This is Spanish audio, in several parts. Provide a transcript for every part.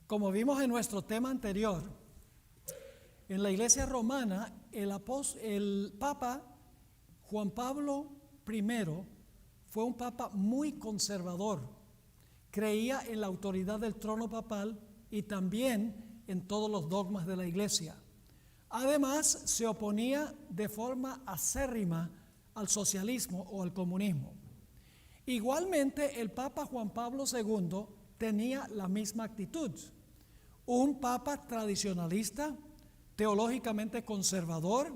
Como vimos en nuestro tema anterior, en la Iglesia romana, el Papa Juan Pablo I fue un papa muy conservador. Creía en la autoridad del trono papal y también en todos los dogmas de la Iglesia. Además, se oponía de forma acérrima al socialismo o al comunismo. Igualmente, el Papa Juan Pablo II tenía la misma actitud. Un papa tradicionalista, teológicamente conservador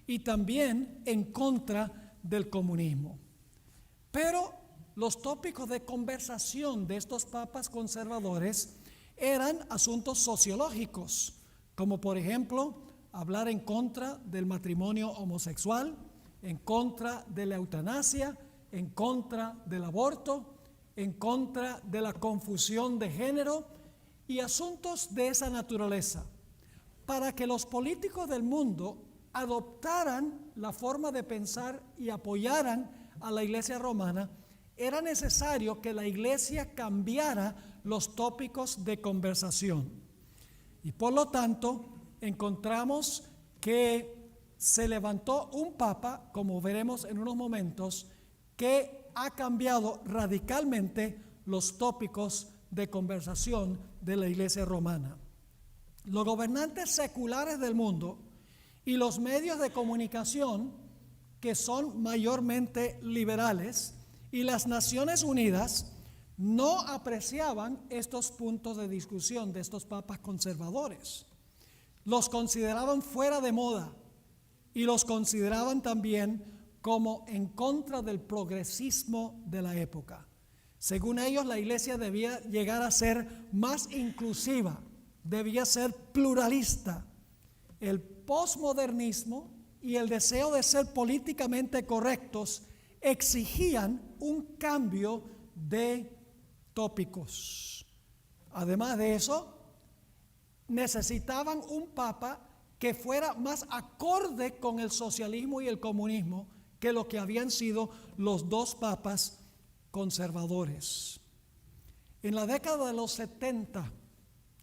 y también en contra del comunismo. Pero los tópicos de conversación de estos papas conservadores eran asuntos sociológicos, como por ejemplo hablar en contra del matrimonio homosexual, en contra de la eutanasia, en contra del aborto, en contra de la confusión de género y asuntos de esa naturaleza, para que los políticos del mundo adoptaran la forma de pensar y apoyaran a la Iglesia romana. Era necesario que la Iglesia cambiara los tópicos de conversación. Y por lo tanto, encontramos que se levantó un papa, como veremos en unos momentos, que ha cambiado radicalmente los tópicos de conversación de la Iglesia romana. Los gobernantes seculares del mundo y los medios de comunicación, que son mayormente liberales, y las Naciones Unidas no apreciaban estos puntos de discusión de estos papas conservadores. Los consideraban fuera de moda y los consideraban también como en contra del progresismo de la época. Según ellos, la Iglesia debía llegar a ser más inclusiva, debía ser pluralista. El posmodernismo y el deseo de ser políticamente correctos exigían un cambio de tópicos. Además de eso, necesitaban un papa que fuera más acorde con el socialismo y el comunismo que lo que habían sido los dos papas conservadores. En la década de los 70,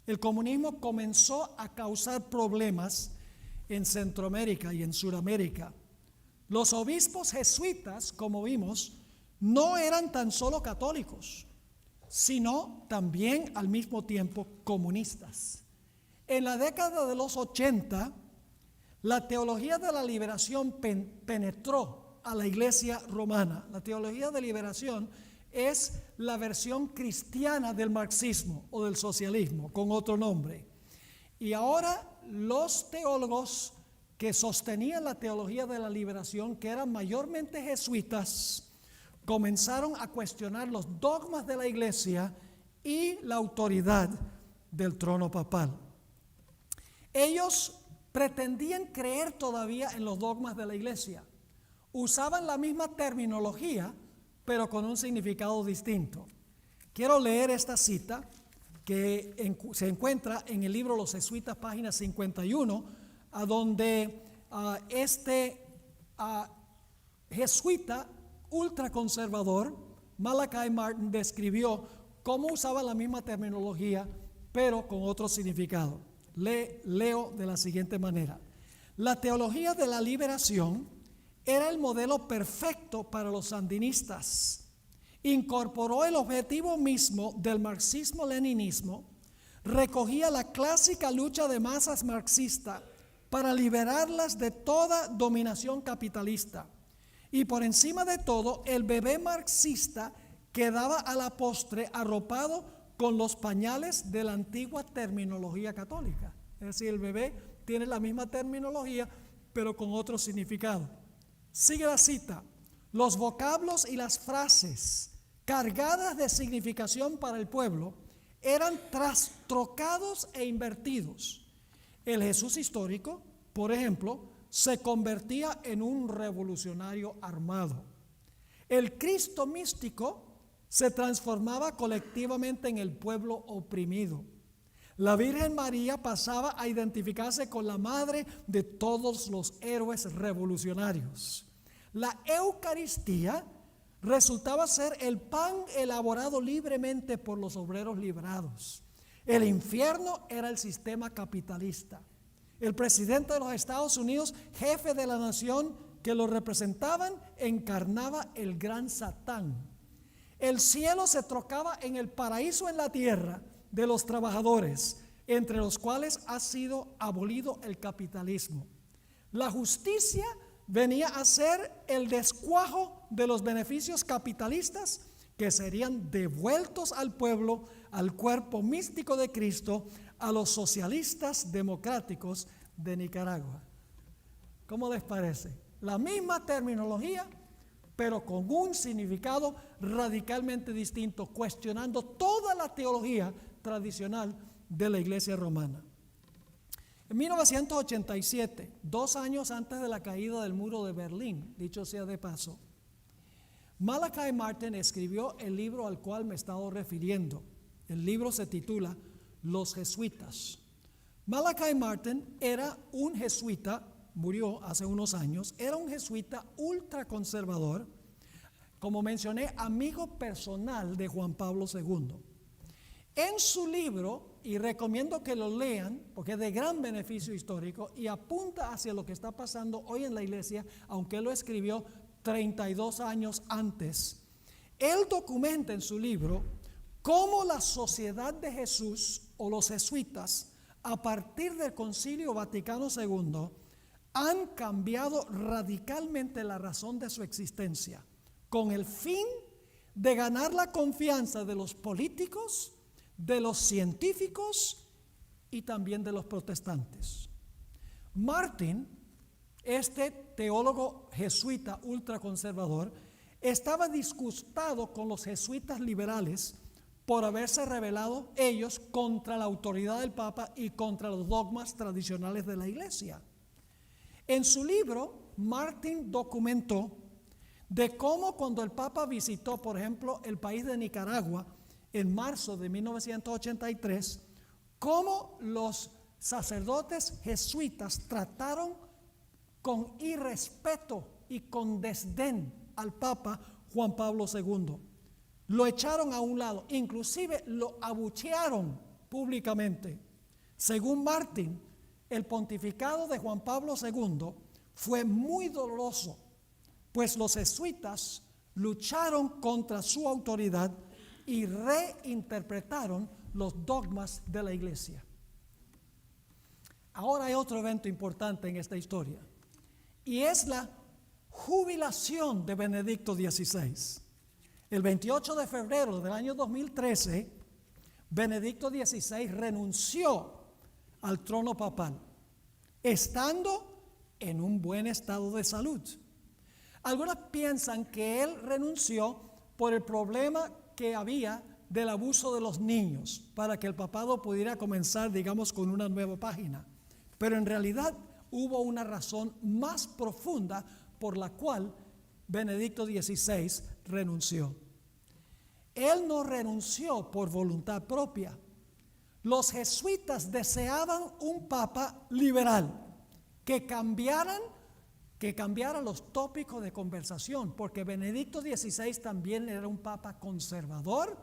el comunismo comenzó a causar problemas en Centroamérica y en Sudamérica. Los obispos jesuitas, como vimos, no eran tan solo católicos, sino también al mismo tiempo comunistas. En la década de los 80, la teología de la liberación penetró a la Iglesia romana. La teología de liberación es la versión cristiana del marxismo o del socialismo, con otro nombre. Y ahora los teólogos que sostenían la teología de la liberación, que eran mayormente jesuitas, comenzaron a cuestionar los dogmas de la Iglesia y la autoridad del trono papal. Ellos pretendían creer todavía en los dogmas de la Iglesia. Usaban la misma terminología, pero con un significado distinto. Quiero leer esta cita que se encuentra en el libro Los Jesuitas, página 51, a donde este jesuita ultraconservador, Malachi Martin, describió cómo usaba la misma terminología, pero con otro significado. Leo de la siguiente manera: la teología de la liberación era el modelo perfecto para los sandinistas. Incorporó el objetivo mismo del marxismo-leninismo, recogía la clásica lucha de masas marxista para liberarlas de toda dominación capitalista. Y por encima de todo, el bebé marxista quedaba a la postre arropado con los pañales de la antigua terminología católica. Es decir, el bebé tiene la misma terminología, pero con otro significado. Sigue la cita: los vocablos y las frases cargadas de significación para el pueblo eran trastrocados e invertidos. El Jesús histórico, por ejemplo, se convertía en un revolucionario armado. El Cristo místico se transformaba colectivamente en el pueblo oprimido. La Virgen María pasaba a identificarse con la madre de todos los héroes revolucionarios. La Eucaristía resultaba ser el pan elaborado libremente por los obreros liberados. El infierno era el sistema capitalista. El presidente de los Estados Unidos, jefe de la nación que lo representaban, encarnaba el gran Satán. El cielo se trocaba en el paraíso en la tierra de los trabajadores, entre los cuales ha sido abolido el capitalismo. La justicia venía a ser el descuajo de los beneficios capitalistas que serían devueltos al pueblo, al cuerpo místico de Cristo, a los socialistas democráticos de Nicaragua. ¿Cómo les parece? La misma terminología, pero con un significado radicalmente distinto, cuestionando toda la teología tradicional de la Iglesia romana. En 1987, 2 años antes de la caída del muro de Berlín, dicho sea de paso, Malachi Martin escribió el libro al cual me he estado refiriendo. El libro se titula Los Jesuitas. Malachi Martin era un jesuita, murió hace unos años, era un jesuita ultraconservador, como mencioné, amigo personal de Juan Pablo II. En su libro, y recomiendo que lo lean, porque es de gran beneficio histórico y apunta hacia lo que está pasando hoy en la iglesia, aunque él lo escribió 32 años antes. Él documenta en su libro cómo la Sociedad de Jesús o los jesuitas, a partir del Concilio Vaticano II, han cambiado radicalmente la razón de su existencia, con el fin de ganar la confianza de los políticos, de los científicos y también de los protestantes. Martin, este teólogo jesuita ultraconservador, estaba disgustado con los jesuitas liberales por haberse rebelado ellos contra la autoridad del Papa y contra los dogmas tradicionales de la Iglesia. En su libro, Martin documentó de cómo cuando el Papa visitó, por ejemplo, el país de Nicaragua en marzo de 1983, cómo los sacerdotes jesuitas trataron con irrespeto y con desdén al Papa Juan Pablo II. Lo echaron a un lado, inclusive lo abuchearon públicamente. Según Martin, el pontificado de Juan Pablo II fue muy doloroso, pues los jesuitas lucharon contra su autoridad y reinterpretaron los dogmas de la iglesia. Ahora hay otro evento importante en esta historia, y es la jubilación de Benedicto XVI. El 28 de febrero del año 2013, Benedicto XVI renunció al trono papal, estando en un buen estado de salud. Algunos piensan que él renunció por el problema que había del abuso de los niños, para que el papado pudiera comenzar, digamos, con una nueva página. Pero en realidad hubo una razón más profunda por la cual Benedicto XVI renunció. Él no renunció por voluntad propia. Los jesuitas deseaban un papa liberal que cambiara los tópicos de conversación, porque Benedicto XVI también era un papa conservador,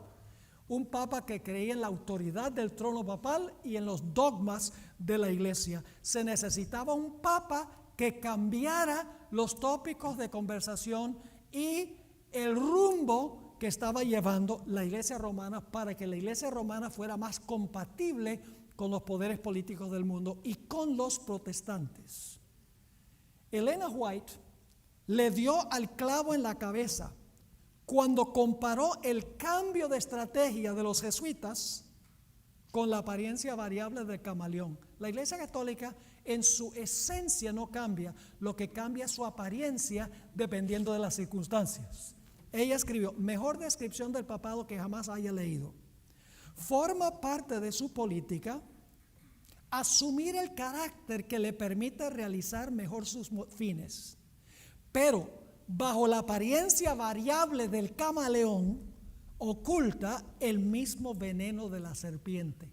un papa que creía en la autoridad del trono papal y en los dogmas de la iglesia. Se necesitaba un papa que cambiara los tópicos de conversación y el rumbo que estaba llevando la iglesia romana, para que la iglesia romana fuera más compatible con los poderes políticos del mundo y con los protestantes. Elena White le dio al clavo en la cabeza cuando comparó el cambio de estrategia de los jesuitas con la apariencia variable del camaleón. La Iglesia Católica en su esencia no cambia, lo que cambia es su apariencia dependiendo de las circunstancias. Ella escribió: mejor descripción del papado que jamás haya leído. Forma parte de su política asumir el carácter que le permita realizar mejor sus fines, pero bajo la apariencia variable del camaleón oculta el mismo veneno de la serpiente.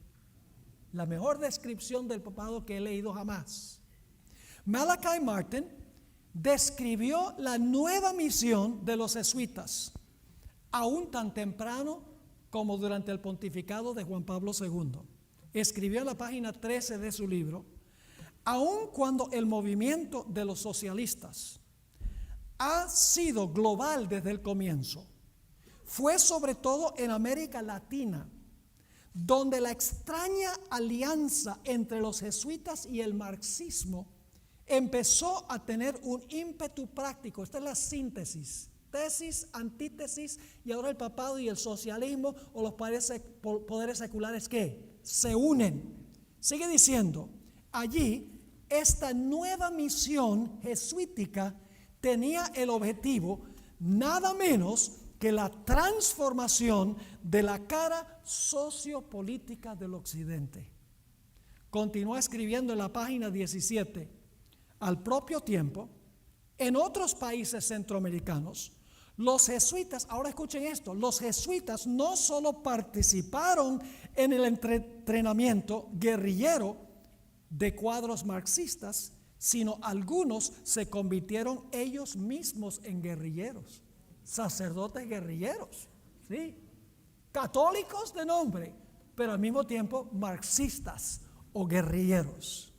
La mejor descripción del papado que he leído jamás. Malachi Martin describió la nueva misión de los jesuitas, aún tan temprano como durante el pontificado de Juan Pablo II. escribió en la página 13 de su libro: aun cuando el movimiento de los socialistas ha sido global desde el comienzo, fue sobre todo en América Latina donde la extraña alianza entre los jesuitas y el marxismo empezó a tener un ímpetu práctico. Esta es la síntesis: tesis, antítesis, y ahora el papado y el socialismo o los poderes seculares que se unen. Sigue diciendo: allí esta nueva misión jesuítica tenía el objetivo nada menos que la transformación de la cara sociopolítica del occidente. Continúa escribiendo en la página 17: al propio tiempo, en otros países centroamericanos, los jesuitas, ahora escuchen esto, los jesuitas no solo participaron en el entrenamiento guerrillero de cuadros marxistas, sino algunos se convirtieron ellos mismos en guerrilleros, sacerdotes guerrilleros, ¿sí? Católicos de nombre, pero al mismo tiempo marxistas o guerrilleros.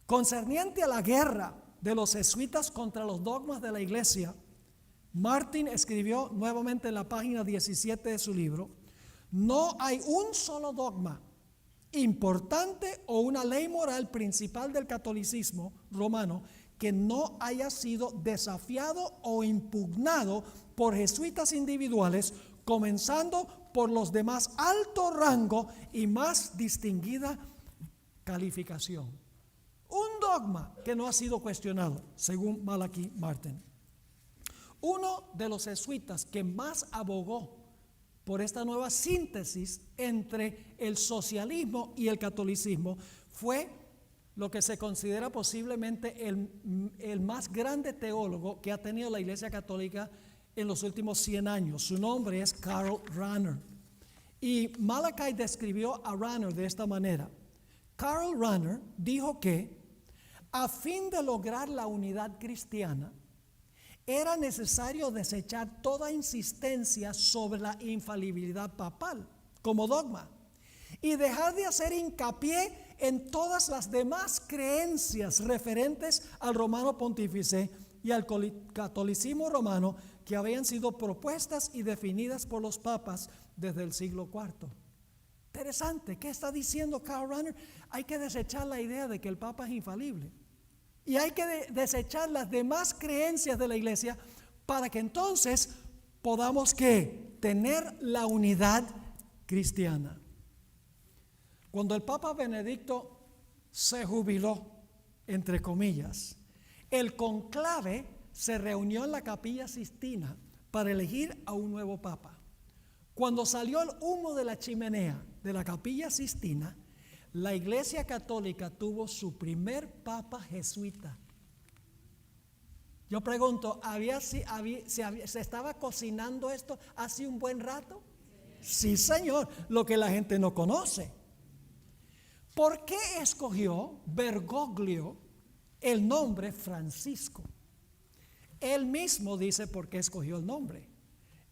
Concerniente a la guerra de los jesuitas contra los dogmas de la iglesia, Martin escribió nuevamente en la página 17 de su libro: no hay un solo dogma importante o una ley moral principal del catolicismo romano que no haya sido desafiado o impugnado por jesuitas individuales, comenzando por los de más alto rango y más distinguida calificación. Un dogma que no ha sido cuestionado, según Malachi Martin. Uno de los jesuitas que más abogó por esta nueva síntesis entre el socialismo y el catolicismo fue lo que se considera posiblemente el más grande teólogo que ha tenido la Iglesia Católica en los últimos 100 años. Su nombre es Karl Rahner. Y Malachi describió a Rahner de esta manera: Karl Rahner dijo que a fin de lograr la unidad cristiana, era necesario desechar toda insistencia sobre la infalibilidad papal como dogma y dejar de hacer hincapié en todas las demás creencias referentes al romano pontífice y al catolicismo romano que habían sido propuestas y definidas por los papas desde el siglo IV. Interesante, ¿qué está diciendo Karl Rahner? Hay que desechar la idea de que el Papa es infalible. Y hay que desechar las demás creencias de la iglesia para que entonces podamos ¿qué? Tener la unidad cristiana. Cuando el Papa Benedicto se jubiló, entre comillas, el conclave se reunió en la Capilla Sistina para elegir a un nuevo Papa. Cuando salió el humo de la chimenea de la Capilla Sistina, la Iglesia Católica tuvo su primer papa jesuita. Yo pregunto, ¿se estaba cocinando esto hace un buen rato? Sí, señor, lo que la gente no conoce. ¿Por qué escogió Bergoglio el nombre Francisco? Él mismo dice por qué escogió el nombre.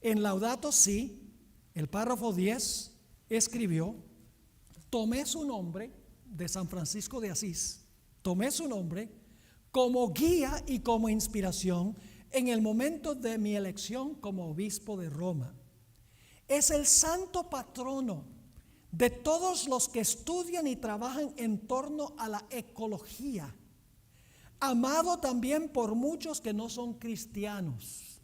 En Laudato Si, el párrafo 10, escribió: tomé su nombre de San Francisco de Asís, tomé su nombre como guía y como inspiración en el momento de mi elección como obispo de Roma. Es el santo patrono de todos los que estudian y trabajan en torno a la ecología, amado también por muchos que no son cristianos.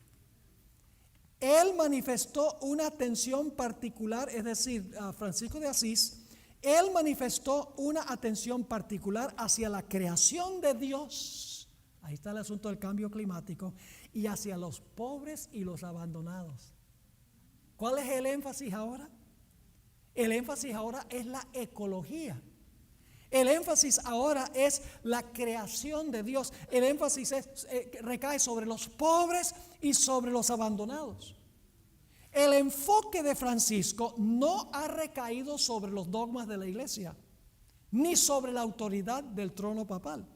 Él manifestó una atención particular, es decir, a Francisco de Asís, él manifestó una atención particular hacia la creación de Dios. Ahí está el asunto del cambio climático. Y hacia los pobres y los abandonados. ¿Cuál es el énfasis ahora? El énfasis ahora es la ecología. El énfasis ahora es la creación de Dios. El énfasis recae sobre los pobres y sobre los abandonados. El enfoque de Francisco no ha recaído sobre los dogmas de la iglesia, ni sobre la autoridad del trono papal.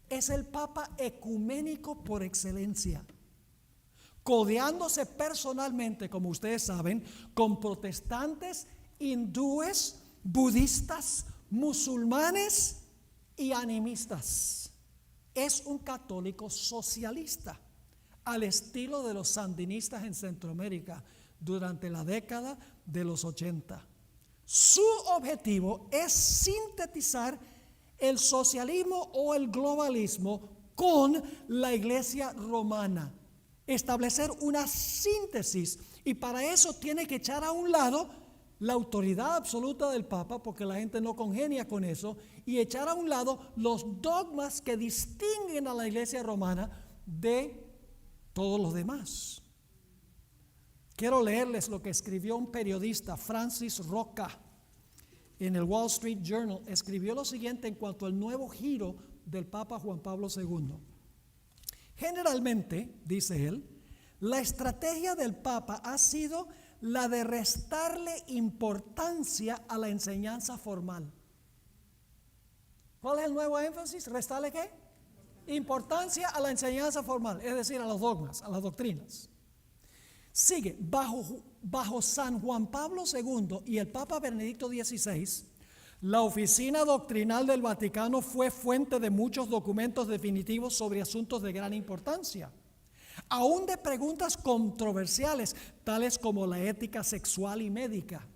Es el Papa ecuménico por excelencia, codeándose personalmente, como ustedes saben, con protestantes, hindúes, budistas, musulmanes y animistas. Es un católico socialista, al estilo de los sandinistas en Centroamérica durante la década de los 80. Su objetivo es sintetizar el socialismo o el globalismo con la Iglesia romana, establecer una síntesis, y para eso tiene que echar a un lado la autoridad absoluta del Papa, porque la gente no congenia con eso, y echar a un lado los dogmas que distinguen a la Iglesia romana de todos los demás. Quiero leerles lo que escribió un periodista, Francis Roca, en el Wall Street Journal. Escribió lo siguiente en cuanto al nuevo giro del Papa Juan Pablo II. Generalmente, dice él, la estrategia del Papa ha sido la de restarle importancia a la enseñanza formal. ¿Cuál es el nuevo énfasis? ¿Restarle qué? Importancia a la enseñanza formal, es decir, a los dogmas, a las doctrinas. Sigue, bajo San Juan Pablo II y el Papa Benedicto XVI, la oficina doctrinal del Vaticano fue fuente de muchos documentos definitivos sobre asuntos de gran importancia, aún de preguntas controversiales, tales como la ética sexual y médica,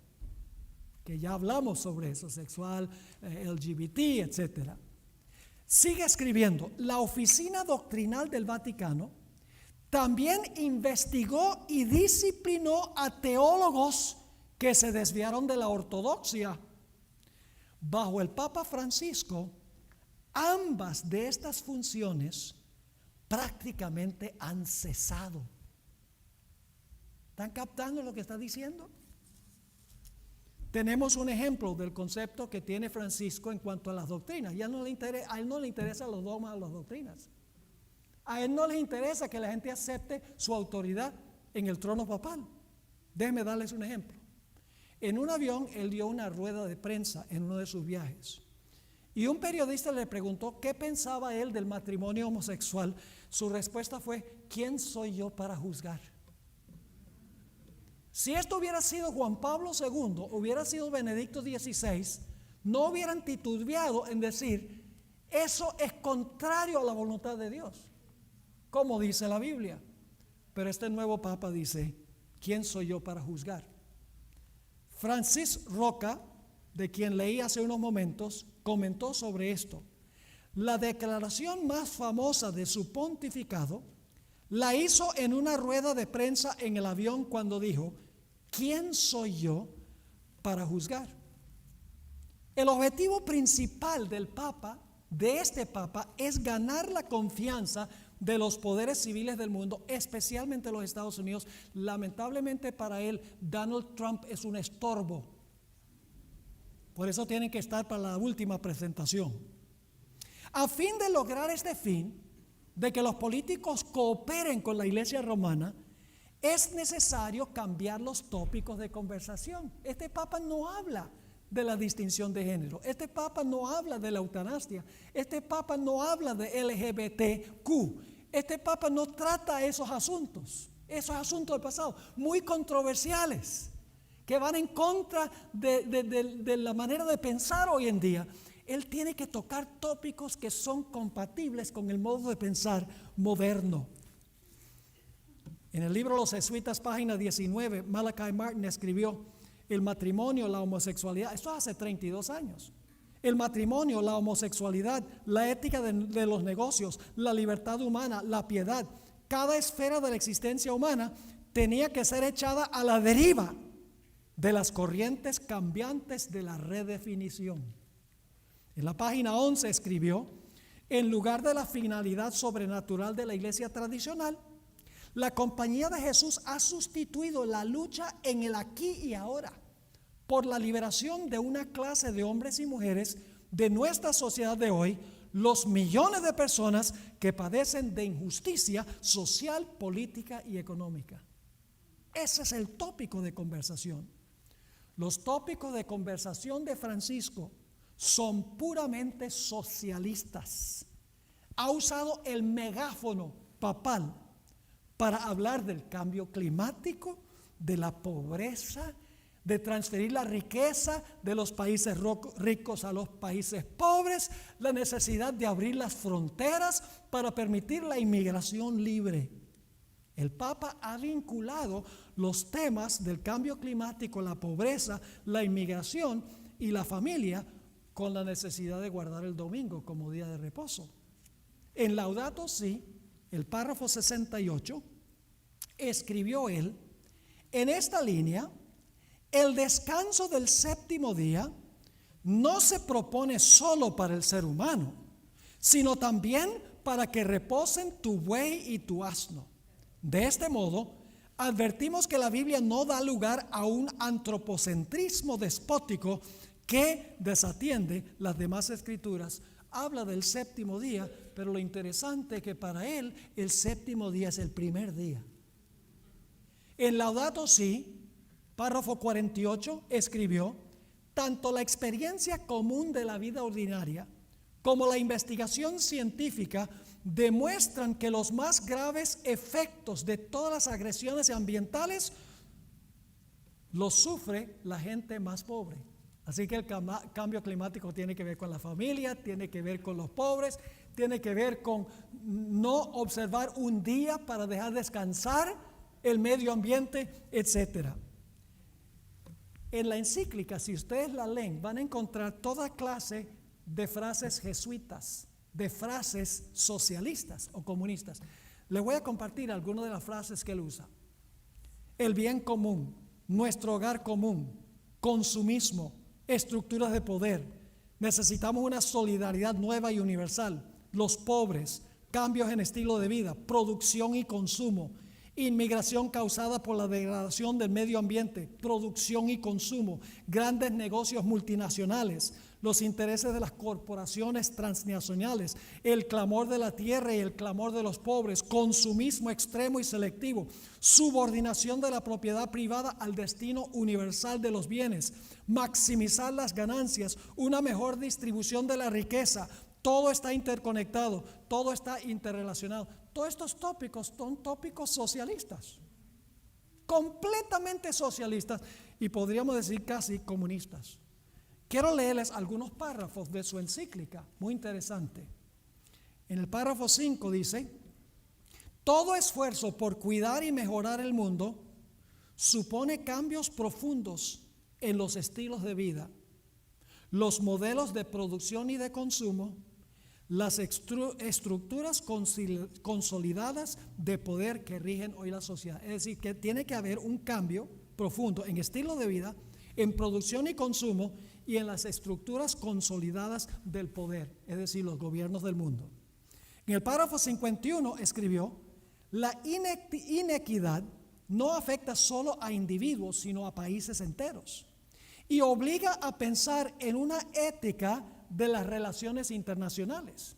que ya hablamos sobre eso, sexual, LGBT, etc. Sigue escribiendo, la oficina doctrinal del Vaticano también investigó y disciplinó a teólogos que se desviaron de la ortodoxia. Bajo el Papa Francisco, ambas de estas funciones prácticamente han cesado. ¿Están captando lo que está diciendo? Tenemos un ejemplo del concepto que tiene Francisco en cuanto a las doctrinas. A él no le interesan los dogmas o las doctrinas. A él no le interesa que la gente acepte su autoridad en el trono papal. Déjenme darles un ejemplo. En un avión, él dio una rueda de prensa en uno de sus viajes. Y un periodista le preguntó qué pensaba él del matrimonio homosexual. Su respuesta fue, ¿quién soy yo para juzgar? Si esto hubiera sido Juan Pablo II, hubiera sido Benedicto XVI, no hubieran titubeado en decir, eso es contrario a la voluntad de Dios, como dice la Biblia. Pero este nuevo Papa dice, ¿quién soy yo para juzgar? Francis Roca, de quien leí hace unos momentos, comentó sobre esto. La declaración más famosa de su pontificado la hizo en una rueda de prensa en el avión cuando dijo, ¿quién soy yo para juzgar? El objetivo principal del Papa, de este Papa, es ganar la confianza de los poderes civiles del mundo, especialmente los Estados Unidos. Lamentablemente para él, Donald Trump es un estorbo. Por eso tienen que estar para la última presentación. A fin de lograr este fin, de que los políticos cooperen con la Iglesia romana, es necesario cambiar los tópicos de conversación. Este Papa no habla de la distinción de género. Este Papa no habla de la eutanasia. Este Papa no habla de LGBTQ. Este Papa no trata esos asuntos del pasado, muy controversiales, que van en contra de la manera de pensar hoy en día. Él tiene que tocar tópicos que son compatibles con el modo de pensar moderno. En el libro Los Jesuitas, página 19, Malachi Martin escribió, el matrimonio, la homosexualidad, esto hace 32 años. El matrimonio, la homosexualidad, la ética de los negocios, la libertad humana, la piedad, cada esfera de la existencia humana tenía que ser echada a la deriva de las corrientes cambiantes de la redefinición. En la página 11 escribió, en lugar de la finalidad sobrenatural de la iglesia tradicional, la Compañía de Jesús ha sustituido la lucha en el aquí y ahora por la liberación de una clase de hombres y mujeres de nuestra sociedad de hoy, los millones de personas que padecen de injusticia social, política y económica. Ese es el tópico de conversación. Los tópicos de conversación de Francisco son puramente socialistas. Ha usado el megáfono papal para hablar del cambio climático, de la pobreza, de transferir la riqueza de los países ricos a los países pobres, la necesidad de abrir las fronteras para permitir la inmigración libre. El Papa ha vinculado los temas del cambio climático, la pobreza, la inmigración y la familia con la necesidad de guardar el domingo como día de reposo. En Laudato Si, el párrafo 68, escribió él: en esta línea, el descanso del séptimo día no se propone solo para el ser humano, sino también para que reposen tu buey y tu asno. De este modo, advertimos que la Biblia no da lugar a un antropocentrismo despótico que desatiende las demás escrituras. Habla del séptimo día, pero lo interesante es que para él el séptimo día es el primer día. En Laudato Si, párrafo 48, escribió: tanto la experiencia común de la vida ordinaria como la investigación científica demuestran que los más graves efectos de todas las agresiones ambientales los sufre la gente más pobre. Así que el cambio climático tiene que ver con la familia, tiene que ver con los pobres, tiene que ver con no observar un día para dejar descansar el medio ambiente, etc. En la encíclica, si ustedes la leen, van a encontrar toda clase de frases jesuitas, de frases socialistas o comunistas. Les voy a compartir algunas de las frases que él usa. El bien común, nuestro hogar común, consumismo, estructuras de poder. Necesitamos una solidaridad nueva y universal. Los pobres, cambios en estilo de vida, producción y consumo, inmigración causada por la degradación del medio ambiente, producción y consumo, grandes negocios multinacionales, los intereses de las corporaciones transnacionales, el clamor de la tierra y el clamor de los pobres, consumismo extremo y selectivo, subordinación de la propiedad privada al destino universal de los bienes, maximizar las ganancias, una mejor distribución de la riqueza. Todo está interconectado, todo está interrelacionado. Todos estos tópicos son tópicos socialistas, completamente socialistas y podríamos decir casi comunistas. Quiero leerles algunos párrafos de su encíclica, muy interesante. En el párrafo 5 dice: todo esfuerzo por cuidar y mejorar el mundo supone cambios profundos en los estilos de vida, los modelos de producción y de consumo, las estructuras consolidadas de poder que rigen hoy la sociedad. Es decir, que tiene que haber un cambio profundo en estilo de vida, en producción y consumo y en las estructuras consolidadas del poder, es decir, los gobiernos del mundo. En el párrafo 51 escribió: la inequidad no afecta solo a individuos, sino a países enteros, y obliga a pensar en una ética de las relaciones internacionales,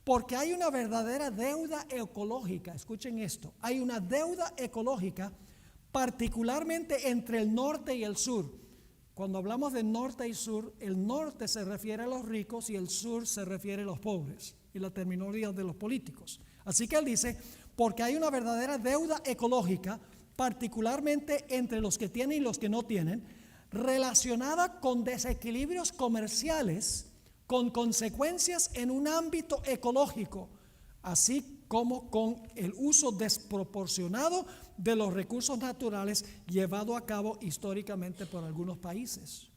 porque hay una verdadera deuda ecológica. Escuchen esto: hay una deuda ecológica particularmente entre el norte y el sur. Cuando hablamos de norte y sur, el norte se refiere a los ricos y el sur se refiere a los pobres, y la terminología de los políticos. Así que él dice: porque hay una verdadera deuda ecológica particularmente entre los que tienen y los que no tienen, relacionada con desequilibrios comerciales con consecuencias en un ámbito ecológico, así como con el uso desproporcionado de los recursos naturales llevado a cabo históricamente por algunos países.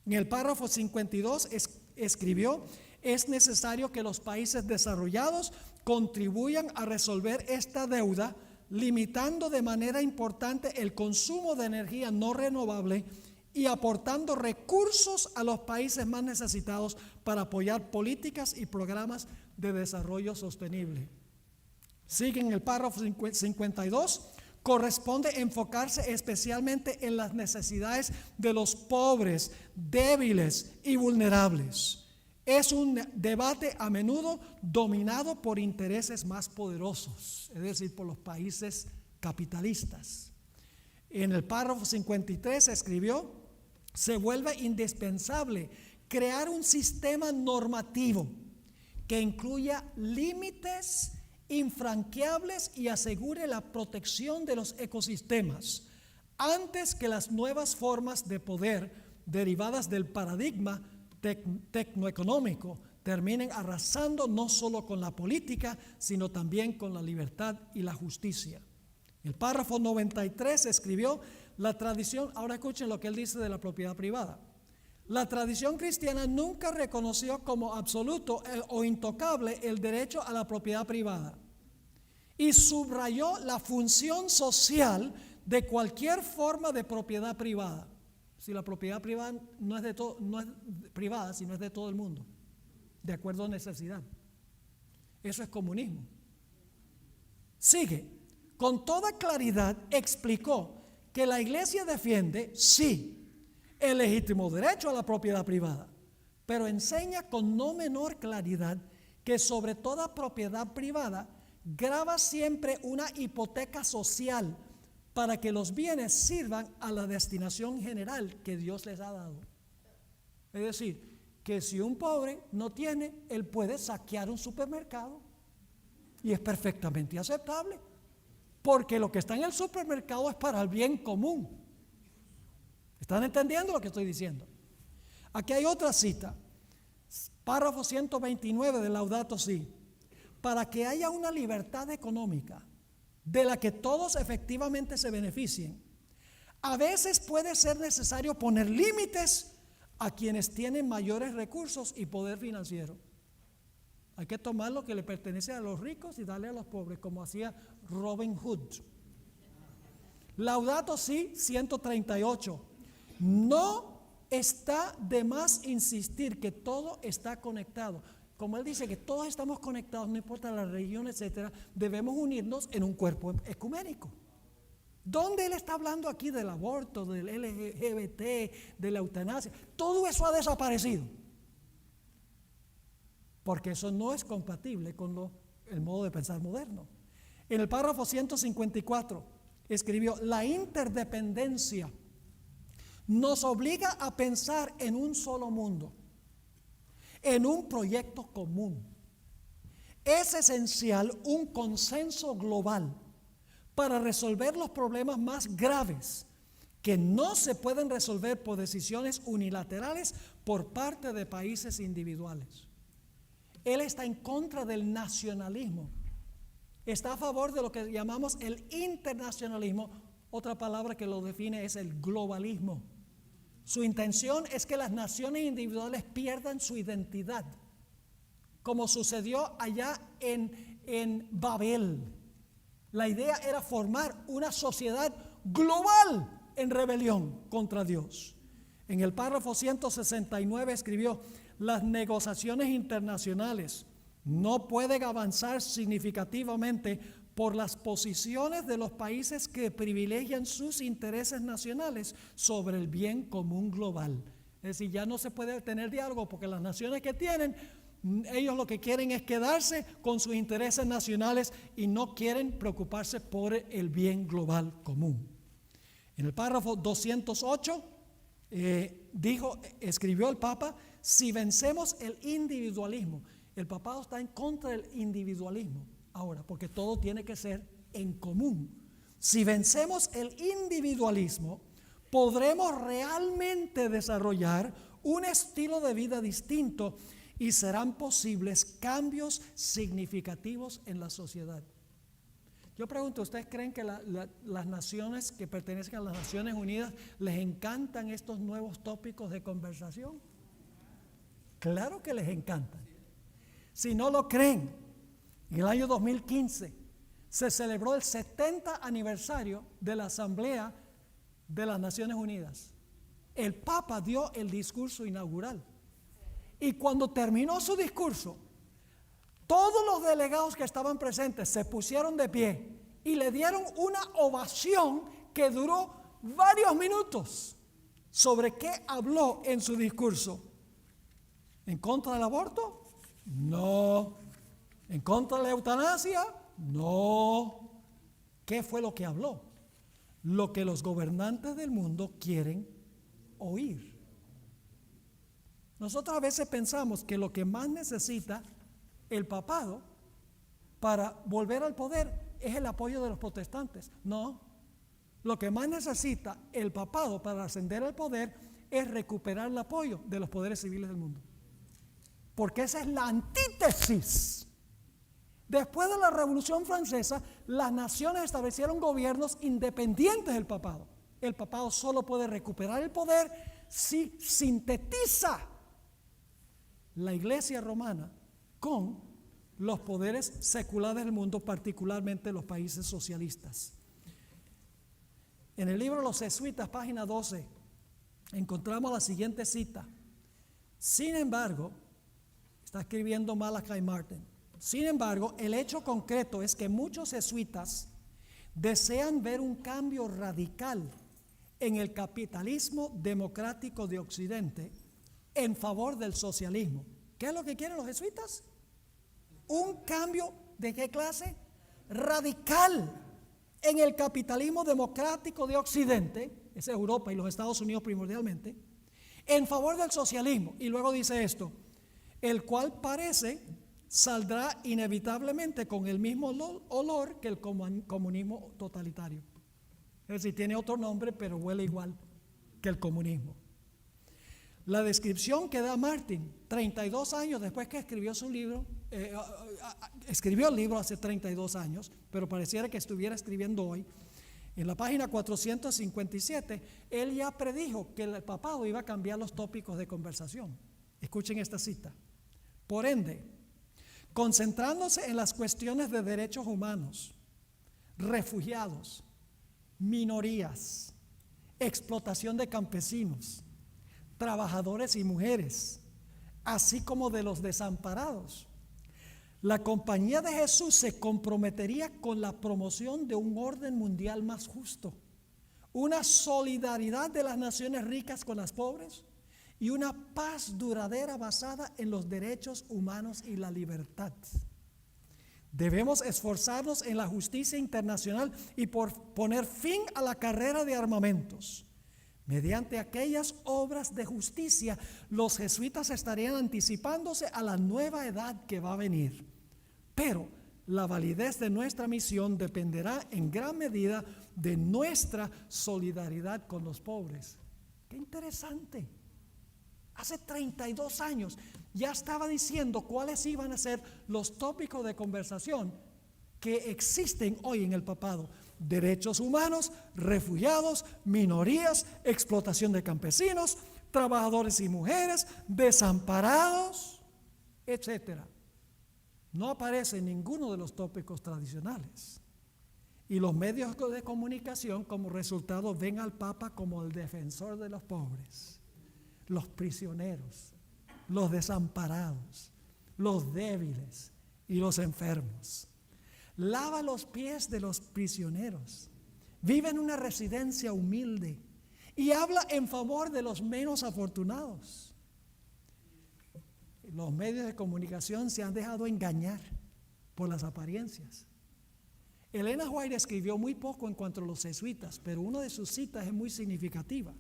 En el párrafo 52 escribió: es necesario que los países desarrollados contribuyan a resolver esta deuda, limitando de manera importante el consumo de energía no renovable y aportando recursos a los países más necesitados para apoyar políticas y programas de desarrollo sostenible. Sigue en el párrafo 52, corresponde enfocarse especialmente en las necesidades de los pobres, débiles y vulnerables. Es un debate a menudo dominado por intereses más poderosos, es decir, por los países capitalistas. En el párrafo 53 escribió: se vuelve indispensable crear un sistema normativo que incluya límites infranqueables y asegure la protección de los ecosistemas, antes que las nuevas formas de poder derivadas del paradigma tecnoeconómico terminen arrasando no solo con la política, sino también con la libertad y la justicia. El párrafo 93 escribió: la tradición, ahora escuchen lo que él dice de la propiedad privada. La tradición cristiana nunca reconoció como absoluto o intocable el derecho a la propiedad privada y subrayó la función social de cualquier forma de propiedad privada. Si la propiedad privada no es privada, sino es de todo el mundo, de acuerdo a necesidad. Eso es comunismo. Sigue, con toda claridad explicó que la iglesia defiende, sí, el legítimo derecho a la propiedad privada, pero enseña con no menor claridad que sobre toda propiedad privada grava siempre una hipoteca social para que los bienes sirvan a la destinación general que Dios les ha dado. Es decir, que si un pobre no tiene, él puede saquear un supermercado y es perfectamente aceptable, porque lo que está en el supermercado es para el bien común. ¿Están entendiendo lo que estoy diciendo? Aquí hay otra cita, párrafo 129 de Laudato Si. Para que haya una libertad económica de la que todos efectivamente se beneficien, a veces puede ser necesario poner límites a quienes tienen mayores recursos y poder financiero. Hay que tomar lo que le pertenece a los ricos y darle a los pobres, como hacía Robin Hood. Laudato Si 138. No está de más insistir que todo está conectado. Como él dice que todos estamos conectados, no importa la religión, etcétera, debemos unirnos en un cuerpo ecuménico. ¿Dónde él está hablando aquí del aborto, del LGBT, de la eutanasia? Todo eso ha desaparecido, porque eso no es compatible con el modo de pensar moderno. En el párrafo 154 escribió: la interdependencia nos obliga a pensar en un solo mundo, en un proyecto común. Es esencial un consenso global para resolver los problemas más graves que no se pueden resolver por decisiones unilaterales por parte de países individuales. Él está en contra del nacionalismo, está a favor de lo que llamamos el internacionalismo. Otra palabra que lo define es el globalismo. Su intención es que las naciones individuales pierdan su identidad, como sucedió allá en Babel. La idea era formar una sociedad global en rebelión contra Dios. En el párrafo 169 escribió: las negociaciones internacionales no pueden avanzar significativamente por las posiciones de los países que privilegian sus intereses nacionales sobre el bien común global. Es decir, ya no se puede tener diálogo porque las naciones que tienen, ellos lo que quieren es quedarse con sus intereses nacionales y no quieren preocuparse por el bien global común. En el párrafo 208 escribió el Papa: si vencemos el individualismo. El papado está en contra del individualismo ahora, porque todo tiene que ser en común. Si vencemos el individualismo, podremos realmente desarrollar un estilo de vida distinto y serán posibles cambios significativos en la sociedad. Yo pregunto, ¿ustedes creen que las naciones que pertenecen a las Naciones Unidas les encantan estos nuevos tópicos de conversación? Claro que les encantan. Si no lo creen, en el año 2015 se celebró el 70 aniversario de la Asamblea de las Naciones Unidas. El Papa dio el discurso inaugural y cuando terminó su discurso, todos los delegados que estaban presentes se pusieron de pie y le dieron una ovación que duró varios minutos. ¿Sobre qué habló en su discurso? ¿En contra del aborto? No. ¿En contra de la eutanasia? No. ¿Qué fue lo que habló? Lo que los gobernantes del mundo quieren oír. Nosotros a veces pensamos que lo que más necesita el papado para volver al poder es el apoyo de los protestantes. No. Lo que más necesita el papado para ascender al poder es recuperar el apoyo de los poderes civiles del mundo. Porque esa es la antítesis. Después de la Revolución Francesa, las naciones establecieron gobiernos independientes del papado. El papado solo puede recuperar el poder si sintetiza la Iglesia romana con los poderes seculares del mundo, particularmente los países socialistas. En el libro Los Jesuitas, página 12, encontramos la siguiente cita. Sin embargo, está escribiendo Malachi Martin, sin embargo, el hecho concreto es que muchos jesuitas desean ver un cambio radical en el capitalismo democrático de Occidente en favor del socialismo. ¿Qué es lo que quieren los jesuitas? Un cambio ¿de qué clase? Radical en el capitalismo democrático de Occidente, esa es Europa y los Estados Unidos primordialmente, en favor del socialismo. Y luego dice esto, el cual parece saldrá inevitablemente con el mismo olor que el comunismo totalitario. Es decir, tiene otro nombre, pero huele igual que el comunismo. La descripción que da Martin, 32 años después que escribió su libro, escribió el libro hace 32 años, pero pareciera que estuviera escribiendo hoy. En la página 457, él ya predijo que el papado iba a cambiar los tópicos de conversación. Escuchen esta cita. Por ende, concentrándose en las cuestiones de derechos humanos, refugiados, minorías, explotación de campesinos, trabajadores y mujeres, así como de los desamparados, la Compañía de Jesús se comprometería con la promoción de un orden mundial más justo, una solidaridad de las naciones ricas con las pobres y una paz duradera basada en los derechos humanos y la libertad. Debemos esforzarnos en la justicia internacional y por poner fin a la carrera de armamentos. Mediante aquellas obras de justicia, los jesuitas estarían anticipándose a la nueva edad que va a venir. Pero la validez de nuestra misión dependerá en gran medida de nuestra solidaridad con los pobres. ¡Qué interesante! Hace 32 años ya estaba diciendo cuáles iban a ser los tópicos de conversación que existen hoy en el papado. Derechos humanos, refugiados, minorías, explotación de campesinos, trabajadores y mujeres, desamparados, etcétera. No aparece en ninguno de los tópicos tradicionales. Y los medios de comunicación como resultado ven al Papa como el defensor de los pobres, los prisioneros, los desamparados, los débiles y los enfermos. Lava los pies de los prisioneros, vive en una residencia humilde y habla en favor de los menos afortunados. Los medios de comunicación se han dejado engañar por las apariencias. Elena White escribió muy poco en cuanto a los jesuitas, pero una de sus citas es muy significativa.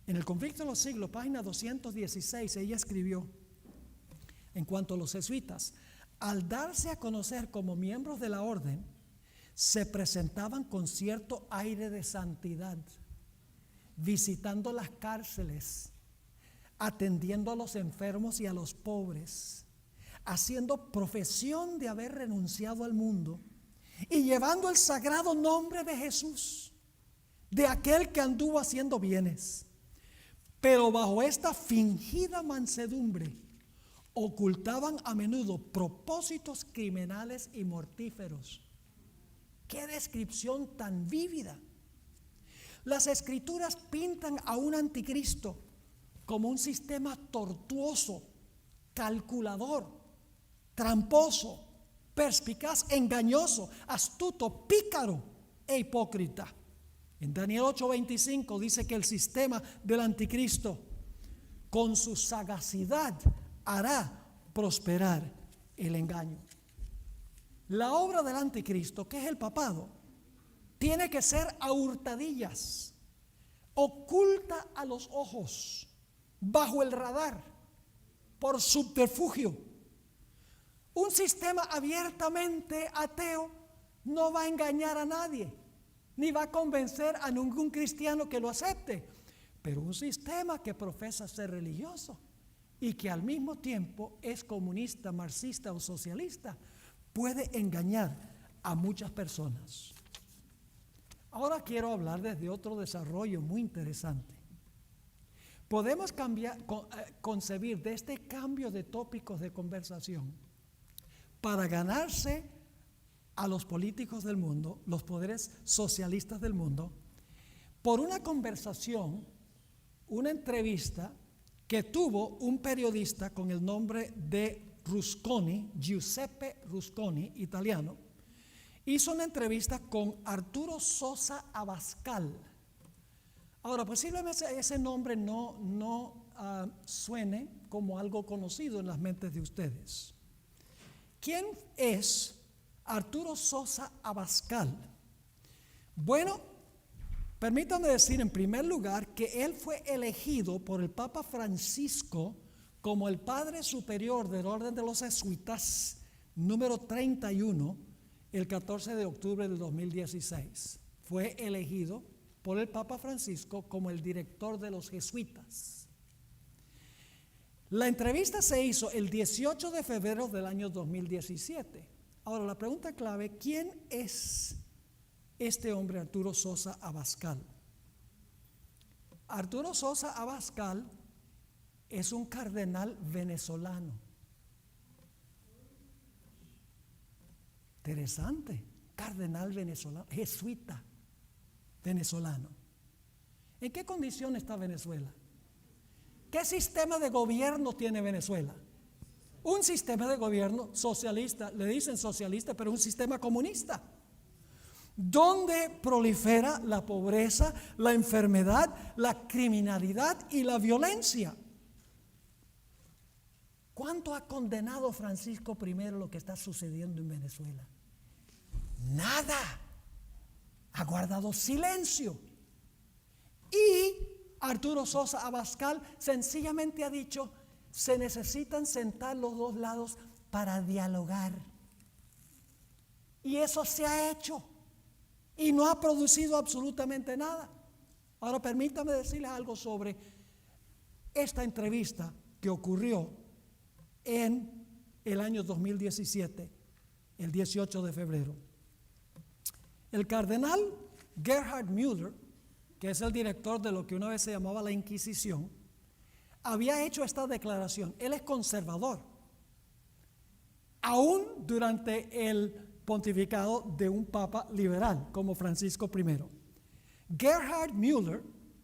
En el Conflicto de los Siglos, página 216, ella escribió, en cuanto a los jesuitas, al darse a conocer como miembros de la orden, se presentaban con cierto aire de santidad, visitando las cárceles, atendiendo a los enfermos y a los pobres, haciendo profesión de haber renunciado al mundo y llevando el sagrado nombre de Jesús, de aquel que anduvo haciendo bienes. Pero bajo esta fingida mansedumbre ocultaban a menudo propósitos criminales y mortíferos. ¡Qué descripción tan vívida! Las Escrituras pintan a un anticristo como un sistema tortuoso, calculador, tramposo, perspicaz, engañoso, astuto, pícaro e hipócrita. En Daniel 8:25 dice que el sistema del anticristo con su sagacidad hará prosperar el engaño. La obra del anticristo, que es el papado, tiene que ser a hurtadillas, oculta a los ojos, bajo el radar, por subterfugio. Un sistema abiertamente ateo no va a engañar a nadie. ni va a convencer a ningún cristiano que lo acepte. Pero un sistema que profesa ser religioso y que al mismo tiempo es comunista, marxista o socialista, puede engañar a muchas personas. Ahora quiero hablar desde otro desarrollo muy interesante. Podemos concebir de este cambio de tópicos de conversación para ganarse a los políticos del mundo, los poderes socialistas del mundo, por una conversación, una entrevista que tuvo un periodista con el nombre de Rusconi, Giuseppe Rusconi, italiano. Hizo una entrevista con Arturo Sosa Abascal. Ahora, posiblemente ese nombre no suene como algo conocido en las mentes de ustedes. ¿Quién es Arturo Sosa Abascal? Bueno, permítanme decir en primer lugar que él fue elegido por el Papa Francisco como el Padre Superior del Orden de los Jesuitas, número 31, el 14 de octubre del 2016. Fue elegido por el Papa Francisco como el director de los jesuitas. La entrevista se hizo el 18 de febrero del año 2017. Ahora, la pregunta clave, ¿quién es este hombre Arturo Sosa Abascal? Arturo Sosa Abascal es un cardenal venezolano. Interesante, cardenal venezolano, jesuita venezolano. ¿En qué condición está Venezuela? ¿Qué sistema de gobierno tiene Venezuela? Un sistema de gobierno socialista, le dicen socialista, pero un sistema comunista, donde prolifera la pobreza, la enfermedad, la criminalidad y la violencia. ¿Cuánto ha condenado Francisco I lo que está sucediendo en Venezuela? Nada. Ha guardado silencio. Y Arturo Sosa Abascal sencillamente ha dicho, se necesitan sentar los dos lados para dialogar. Y eso se ha hecho. Y no ha producido absolutamente nada. Ahora permítame decirles algo sobre esta entrevista que ocurrió en el año 2017, el 18 de febrero. El cardenal Gerhard Müller, que es el director de lo que una vez se llamaba la Inquisición, había hecho esta declaración. Él es conservador, aún durante el pontificado de un papa liberal como Francisco I. Gerhard Müller,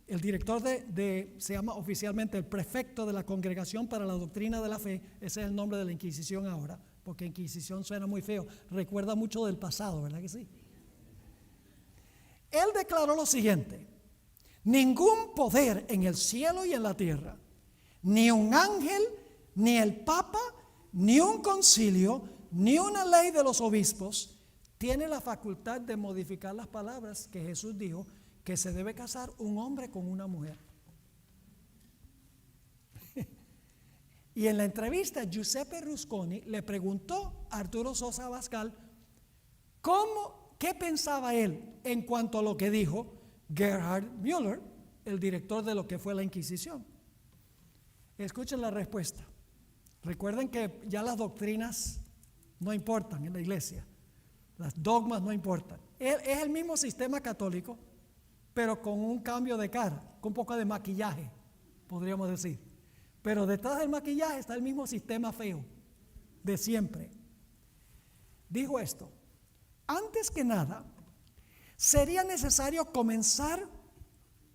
el director se llama oficialmente el prefecto de la Congregación para la Doctrina de la Fe, ese es el nombre de la Inquisición ahora, porque Inquisición suena muy feo, recuerda mucho del pasado, ¿verdad que sí? Él declaró lo siguiente: ningún poder en el cielo y en la tierra, ni un ángel, ni el papa, ni un concilio, ni una ley de los obispos tiene la facultad de modificar las palabras que Jesús dijo que se debe casar un hombre con una mujer. Y en la entrevista Giuseppe Rusconi le preguntó a Arturo Sosa Abascal qué pensaba él en cuanto a lo que dijo Gerhard Müller, el director de lo que fue la Inquisición. Escuchen la respuesta. Recuerden que ya las doctrinas no importan en la iglesia, las dogmas no importan. Es el mismo sistema católico, pero con un cambio de cara, con un poco de maquillaje, podríamos decir. Pero detrás del maquillaje está el mismo sistema feo de siempre. Dijo esto: antes que nada, sería necesario comenzar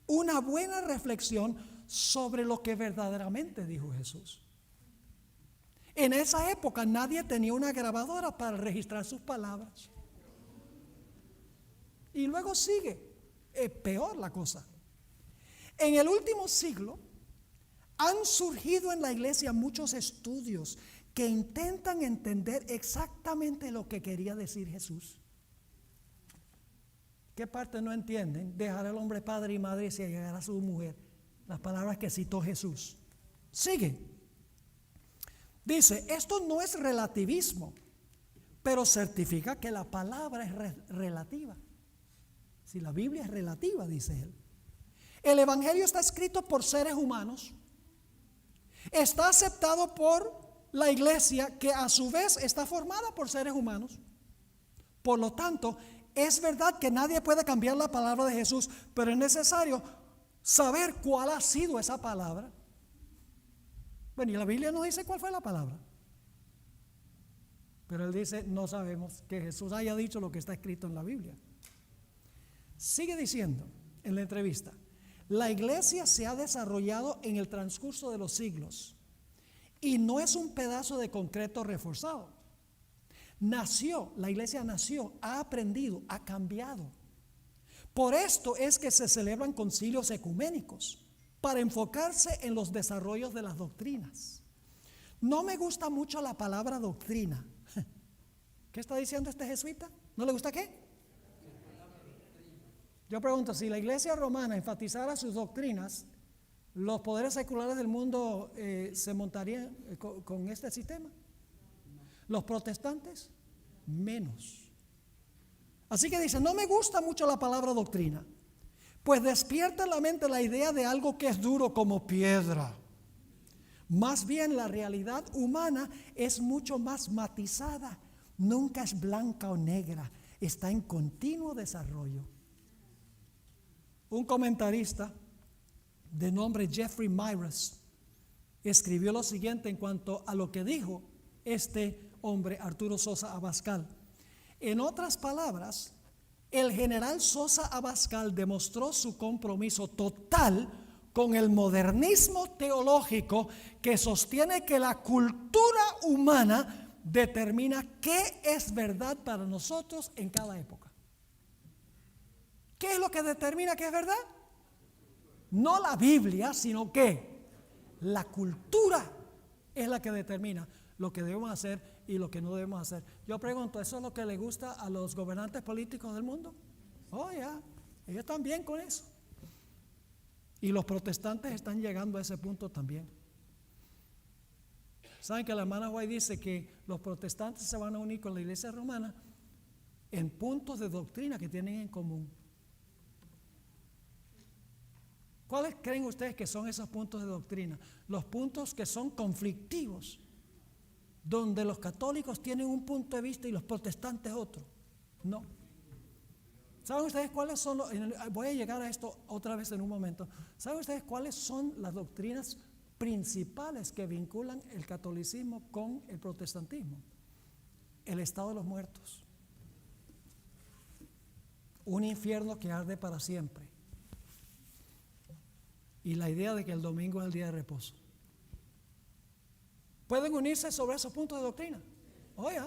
una buena reflexión sobre lo que verdaderamente dijo Jesús. En esa época nadie tenía una grabadora para registrar sus palabras. Y luego sigue, peor la cosa. En el último siglo han surgido en la iglesia muchos estudios que intentan entender exactamente lo que quería decir Jesús. ¿Qué parte no entienden? Dejar al hombre padre y madre y se llegar a su mujer. Las palabras que citó Jesús. Sigue. Dice, esto no es relativismo, pero certifica que la palabra es relativa. Si la Biblia es relativa, dice él. El Evangelio está escrito por seres humanos. Está aceptado por la iglesia, que a su vez está formada por seres humanos. Por lo tanto, es verdad que nadie puede cambiar la palabra de Jesús, pero es necesario saber cuál ha sido esa palabra. Bueno, y la Biblia no dice cuál fue la palabra. Pero él dice, no sabemos que Jesús haya dicho lo que está escrito en la Biblia. Sigue diciendo en la entrevista, la iglesia se ha desarrollado en el transcurso de los siglos y no es un pedazo de concreto reforzado. La iglesia nació, ha aprendido, ha cambiado. Por esto es que se celebran concilios ecuménicos para enfocarse en los desarrollos de las doctrinas. No me gusta mucho la palabra doctrina. ¿Qué está diciendo este jesuita? ¿No le gusta qué? Yo pregunto, si la iglesia romana enfatizara sus doctrinas, ¿los poderes seculares del mundo se montarían con este sistema? Los protestantes, menos. Así que dice, no me gusta mucho la palabra doctrina, pues despierta en la mente la idea de algo que es duro como piedra. Más bien la realidad humana es mucho más matizada, nunca es blanca o negra, está en continuo desarrollo. Un comentarista de nombre Jeffrey Myers escribió lo siguiente en cuanto a lo que dijo este hombre, Arturo Sosa Abascal. En otras palabras, el general Sosa Abascal demostró su compromiso total con el modernismo teológico que sostiene que la cultura humana determina qué es verdad para nosotros en cada época. ¿Qué es lo que determina qué es verdad? No la Biblia, sino que la cultura es la que determina lo que debemos hacer y lo que no debemos hacer. Yo pregunto, ¿eso es lo que le gusta a los gobernantes políticos del mundo? Oh, ya, ellos están bien con eso. Y los protestantes están llegando a ese punto también. ¿Saben que la hermana White dice que los protestantes se van a unir con la iglesia romana en puntos de doctrina que tienen en común? ¿Cuáles creen ustedes que son esos puntos de doctrina? Los puntos que son conflictivos, donde los católicos tienen un punto de vista y los protestantes otro. No. ¿Saben ustedes cuáles son voy a llegar a esto otra vez en un momento. ¿Saben ustedes cuáles son las doctrinas principales que vinculan el catolicismo con el protestantismo? El estado de los muertos. Un infierno que arde para siempre. Y la idea de que el domingo es el día de reposo. ¿Pueden unirse sobre esos puntos de doctrina? Oye,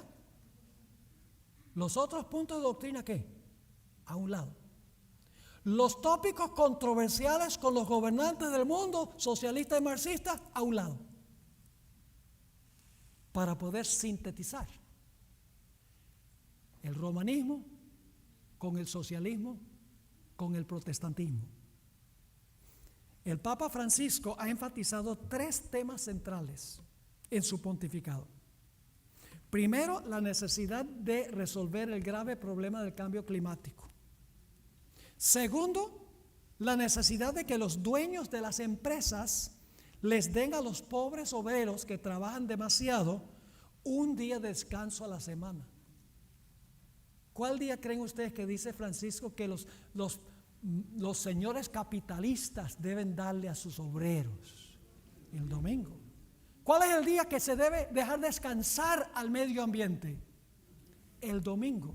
los otros puntos de doctrina, ¿qué? A un lado. Los tópicos controversiales con los gobernantes del mundo, socialistas y marxistas, a un lado. Para poder sintetizar el romanismo con el socialismo, con el protestantismo. El Papa Francisco ha enfatizado 3 temas centrales en su pontificado. Primero, la necesidad de resolver el grave problema del cambio climático. Segundo, la necesidad de que los dueños de las empresas les den a los pobres obreros que trabajan demasiado un día de descanso a la semana. ¿Cuál día creen ustedes que dice Francisco que los señores capitalistas deben darle a sus obreros? El domingo. ¿Cuál es el día que se debe dejar descansar al medio ambiente? El domingo.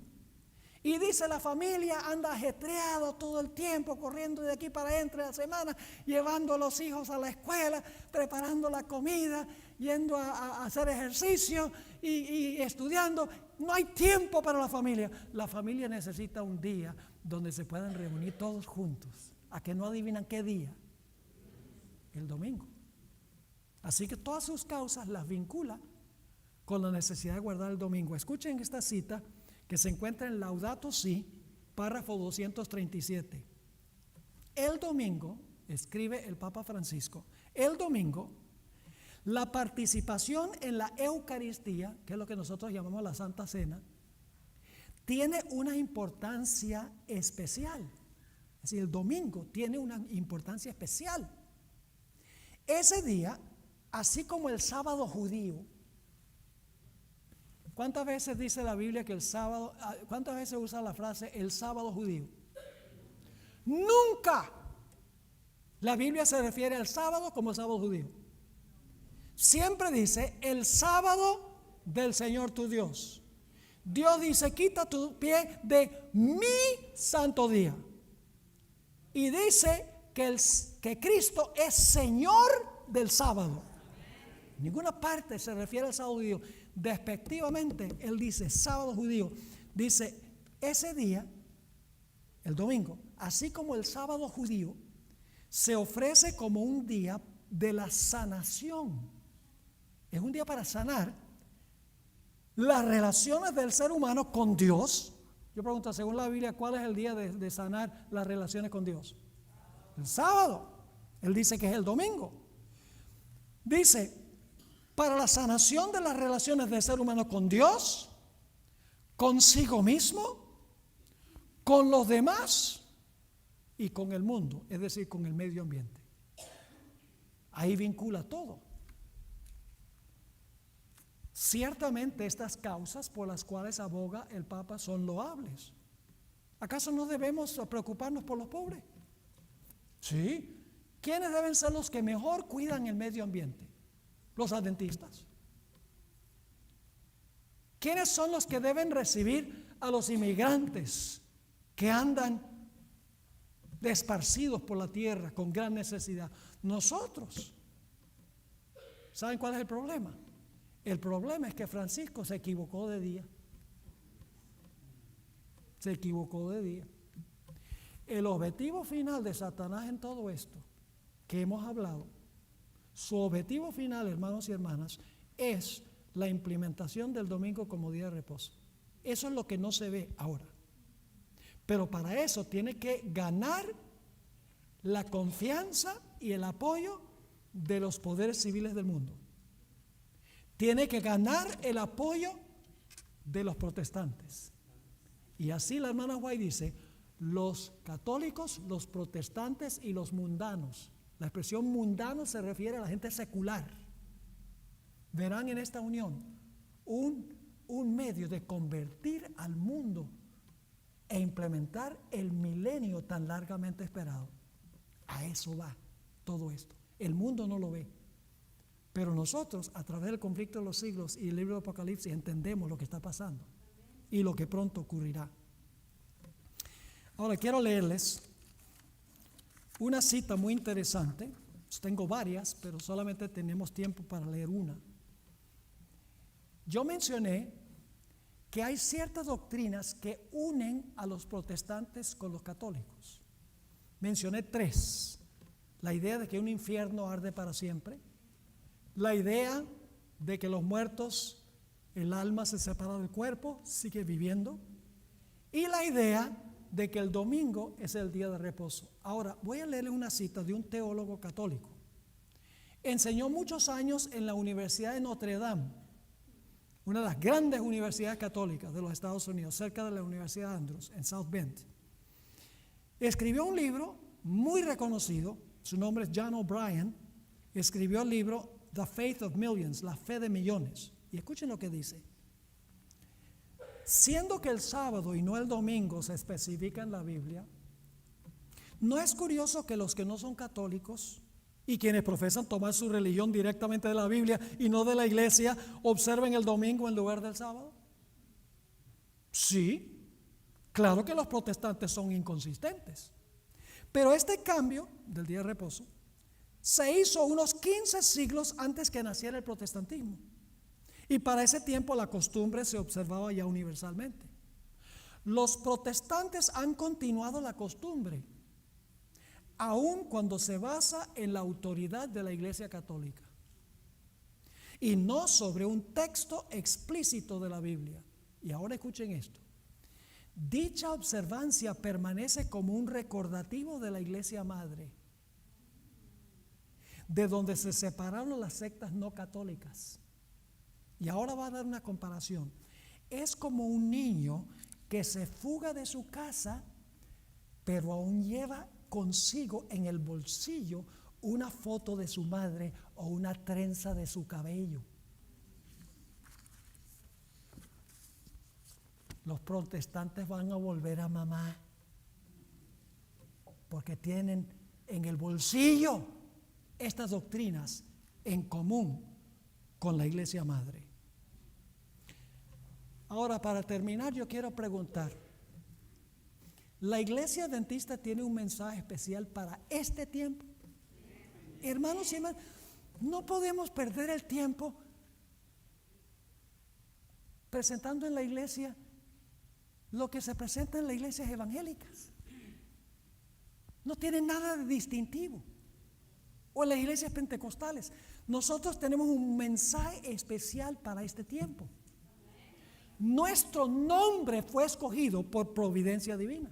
Y dice, la familia anda ajetreado todo el tiempo, corriendo de aquí para allá entre la semana, llevando a los hijos a la escuela, preparando la comida, yendo a hacer ejercicio y estudiando. No hay tiempo para la familia. La familia necesita un día donde se puedan reunir todos juntos. ¿A que no adivinan qué día? El domingo. Así que todas sus causas las vincula con la necesidad de guardar el domingo. Escuchen esta cita que se encuentra en Laudato Si, párrafo 237. El domingo, escribe el Papa Francisco, el domingo, la participación en la Eucaristía, que es lo que nosotros llamamos la Santa Cena, tiene una importancia especial. Es decir, el domingo tiene una importancia especial. Ese día, así como el sábado judío, ¿cuántas veces dice la Biblia que el sábado, cuántas veces usa la frase el sábado judío? Nunca la Biblia se refiere al sábado como el sábado judío. Siempre dice el sábado del Señor tu Dios. Dios dice, quita tu pie de mi santo día. Y dice que Cristo es Señor del sábado. En ninguna parte se refiere al sábado judío. Despectivamente, Él dice sábado judío. Dice, ese día, el domingo, así como el sábado judío, se ofrece como un día de la sanación. Es un día para sanar las relaciones del ser humano con Dios. Yo pregunto, según la Biblia, ¿cuál es el día de sanar las relaciones con Dios? El sábado. Él dice que es el domingo. Dice, para la sanación de las relaciones del ser humano con Dios, consigo mismo, con los demás y con el mundo, es decir, con el medio ambiente. Ahí vincula todo. Ciertamente estas causas por las cuales aboga el Papa son loables. ¿Acaso no debemos preocuparnos por los pobres? Sí. ¿Quiénes deben ser los que mejor cuidan el medio ambiente? Los adventistas. ¿Quiénes son los que deben recibir a los inmigrantes que andan esparcidos por la tierra con gran necesidad? Nosotros. ¿Saben cuál es el problema? El problema es que Francisco se equivocó de día. Se equivocó de día. El objetivo final de Satanás en todo esto que hemos hablado, su objetivo final, hermanos y hermanas, es la implementación del domingo como día de reposo. Eso es lo que no se ve ahora. Pero para eso tiene que ganar la confianza y el apoyo de los poderes civiles del mundo. Tiene que ganar el apoyo de los protestantes. Y así la hermana White dice, los católicos, los protestantes y los mundanos. La expresión mundano se refiere a la gente secular. Verán en esta unión un medio de convertir al mundo e implementar el milenio tan largamente esperado. A eso va todo esto. El mundo no lo ve. Pero nosotros, a través del conflicto de los siglos y el libro de Apocalipsis, entendemos lo que está pasando y lo que pronto ocurrirá. Ahora quiero leerles una cita muy interesante. Tengo varias, pero solamente tenemos tiempo para leer una. Yo mencioné que hay ciertas doctrinas que unen a los protestantes con los católicos. Mencioné tres. La idea de que un infierno arde para siempre. La idea de que los muertos, el alma se separa del cuerpo, sigue viviendo. Y la idea de que el domingo es el día de reposo. Ahora, voy a leerles una cita de un teólogo católico. Enseñó muchos años en la Universidad de Notre Dame, una de las grandes universidades católicas de los Estados Unidos, cerca de la Universidad de Andrews, en South Bend. Escribió un libro muy reconocido, su nombre es John O'Brien. Escribió el libro The Faith of Millions, la fe de millones. Y escuchen lo que dice. Siendo que el sábado y no el domingo se especifica en la Biblia, ¿no es curioso que los que no son católicos y quienes profesan tomar su religión directamente de la Biblia y no de la iglesia, observen el domingo en lugar del sábado? Sí, claro que los protestantes son inconsistentes, pero este cambio del día de reposo se hizo unos 15 siglos antes que naciera el protestantismo. Y para ese tiempo la costumbre se observaba ya universalmente. Los protestantes han continuado la costumbre, aun cuando se basa en la autoridad de la Iglesia Católica y no sobre un texto explícito de la Biblia. Y ahora escuchen esto. Dicha observancia permanece como un recordativo de la Iglesia Madre, de donde se separaron las sectas no católicas. Y ahora va a dar una comparación. Es como un niño que se fuga de su casa pero aún lleva consigo en el bolsillo una foto de su madre o una trenza de su cabello. Los protestantes van a volver a mamá porque tienen en el bolsillo estas doctrinas en común con la iglesia madre. Ahora, para terminar, yo quiero preguntar, ¿la iglesia adventista tiene un mensaje especial para este tiempo? Hermanos y hermanas, no podemos perder el tiempo presentando en la iglesia lo que se presenta en las iglesias evangélicas. No tiene nada de distintivo. O en las iglesias pentecostales. Nosotros tenemos un mensaje especial para este tiempo. Nuestro nombre fue escogido por providencia divina.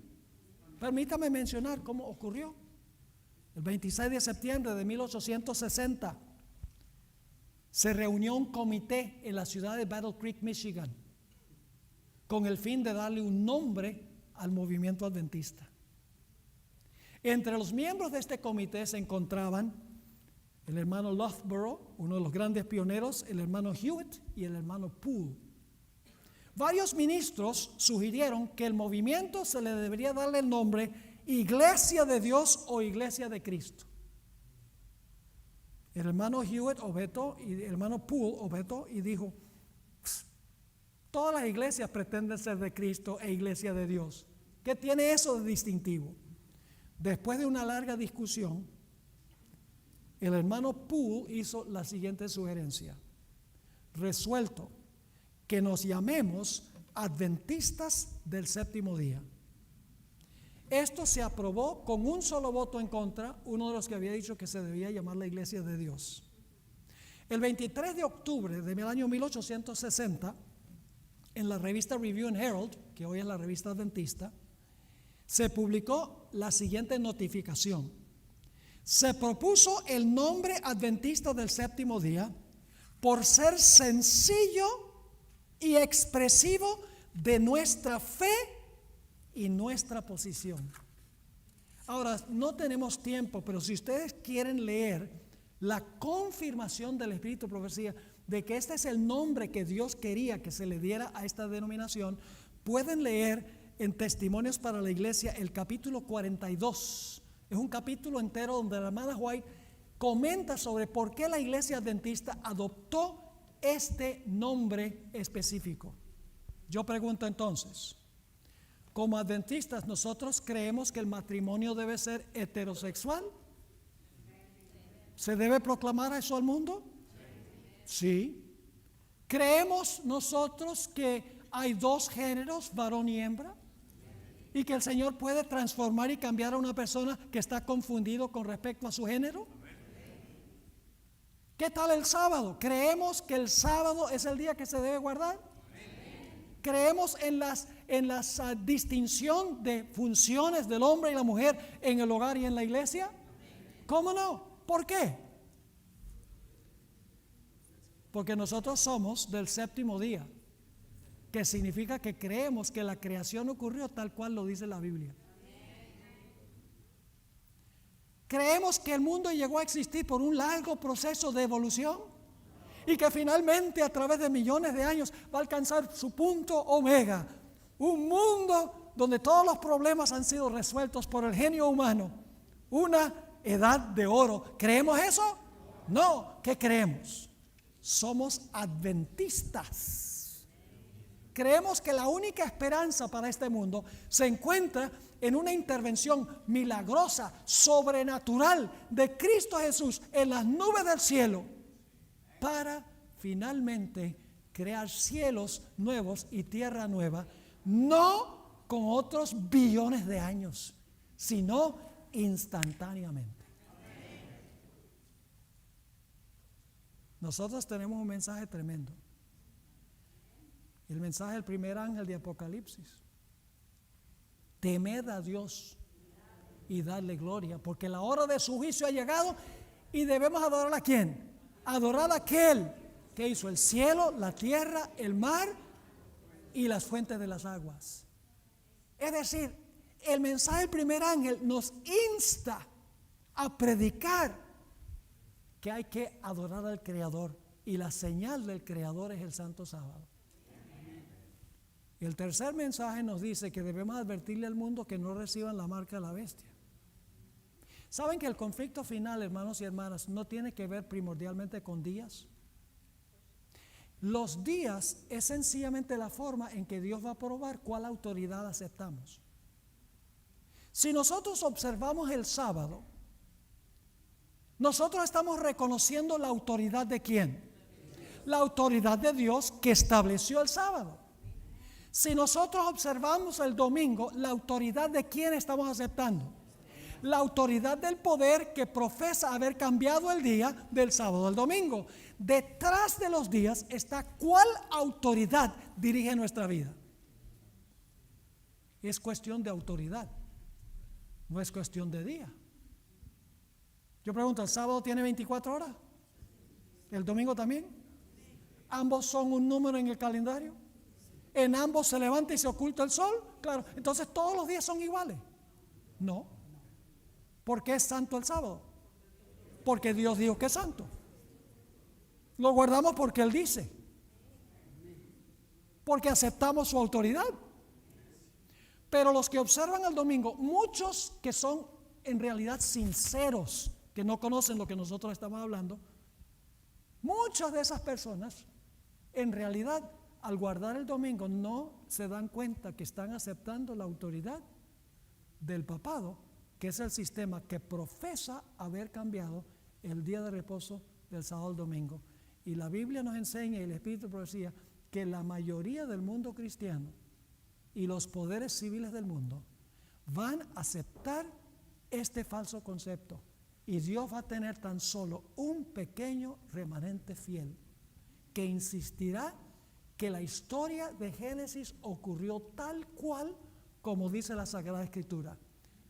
Permítame mencionar cómo ocurrió. El 26 de septiembre de 1860 se reunió un comité en la ciudad de Battle Creek, Michigan, con el fin de darle un nombre al movimiento adventista. Entre los miembros de este comité se encontraban el hermano Loughborough, uno de los grandes pioneros, el hermano Hewitt y el hermano Poole. Varios ministros sugirieron que el movimiento se le debería darle el nombre Iglesia de Dios o Iglesia de Cristo. El hermano Hewitt objetó y el hermano Poole objetó y dijo: todas las iglesias pretenden ser de Cristo e Iglesia de Dios. ¿Qué tiene eso de distintivo? Después de una larga discusión, el hermano Poole hizo la siguiente sugerencia: resuelto, que nos llamemos adventistas del séptimo día. Esto se aprobó con un solo voto en contra, uno de los que había dicho que se debía llamar la Iglesia de Dios. El 23 de octubre del año 1860, en la revista Review and Herald, que hoy es la revista adventista, se publicó la siguiente notificación: se propuso el nombre adventista del séptimo día por ser sencillo y expresivo de nuestra fe y nuestra posición. Ahora, no tenemos tiempo, pero si ustedes quieren leer la confirmación del Espíritu de Profecía de que este es el nombre que Dios quería que se le diera a esta denominación, pueden leer en Testimonios para la Iglesia el capítulo 42. Es un capítulo entero donde la hermana White comenta sobre por qué la iglesia adventista adoptó este nombre específico. Yo pregunto entonces, como adventistas, ¿nosotros creemos que el matrimonio debe ser heterosexual? ¿Se debe proclamar eso al mundo? Sí. ¿Creemos nosotros que hay dos géneros, varón y hembra? ¿Y que el Señor puede transformar y cambiar a una persona que está confundido con respecto a su género? ¿Qué tal el sábado? ¿Creemos que el sábado es el día que se debe guardar? ¿Creemos en la distinción de funciones del hombre y la mujer en el hogar y en la iglesia? ¿Cómo no? ¿Por qué? Porque nosotros somos del séptimo día, que significa que creemos que la creación ocurrió tal cual lo dice la Biblia. Creemos que el mundo llegó a existir por un largo proceso de evolución y que finalmente a través de millones de años va a alcanzar su punto omega, un mundo donde todos los problemas han sido resueltos por el genio humano, una edad de oro. ¿Creemos eso? No. ¿Qué creemos? Somos adventistas. Creemos que la única esperanza para este mundo se encuentra en una intervención milagrosa, sobrenatural de Cristo Jesús en las nubes del cielo para finalmente crear cielos nuevos y tierra nueva, no con otros billones de años, sino instantáneamente. Nosotros tenemos un mensaje tremendo. El mensaje del primer ángel de Apocalipsis: temed a Dios y darle gloria, porque la hora de su juicio ha llegado y debemos adorar a ¿quién? Adorar a aquel que hizo el cielo, la tierra, el mar y las fuentes de las aguas. Es decir, el mensaje del primer ángel nos insta a predicar que hay que adorar al Creador, y la señal del Creador es el Santo Sábado. Y el tercer mensaje nos dice que debemos advertirle al mundo que no reciban la marca de la bestia. ¿Saben que el conflicto final, hermanos y hermanas, no tiene que ver primordialmente con días? Los días es sencillamente la forma en que Dios va a probar cuál autoridad aceptamos. Si nosotros observamos el sábado, nosotros estamos reconociendo la autoridad de ¿quién? La autoridad de Dios que estableció el sábado. Si nosotros observamos el domingo, ¿la autoridad de quién estamos aceptando? La autoridad del poder que profesa haber cambiado el día del sábado al domingo. Detrás de los días está cuál autoridad dirige nuestra vida. Es cuestión de autoridad, no es cuestión de día. Yo pregunto, ¿el sábado tiene 24 horas? ¿El domingo también? ¿Ambos son un número en el calendario? ¿En ambos se levanta y se oculta el sol? Claro, entonces todos los días son iguales. No. ¿Por qué es santo el sábado? Porque Dios dijo que es santo. Lo guardamos porque Él dice. Porque aceptamos su autoridad. Pero los que observan el domingo, muchos que son en realidad sinceros, que no conocen lo que nosotros estamos hablando, muchas de esas personas en realidad al guardar el domingo no se dan cuenta que están aceptando la autoridad del papado, que es el sistema que profesa haber cambiado el día de reposo del sábado al domingo. Y la Biblia nos enseña, y el Espíritu de profecía, que la mayoría del mundo cristiano y los poderes civiles del mundo van a aceptar este falso concepto, y Dios va a tener tan solo un pequeño remanente fiel que insistirá que la historia de Génesis ocurrió tal cual como dice la Sagrada Escritura,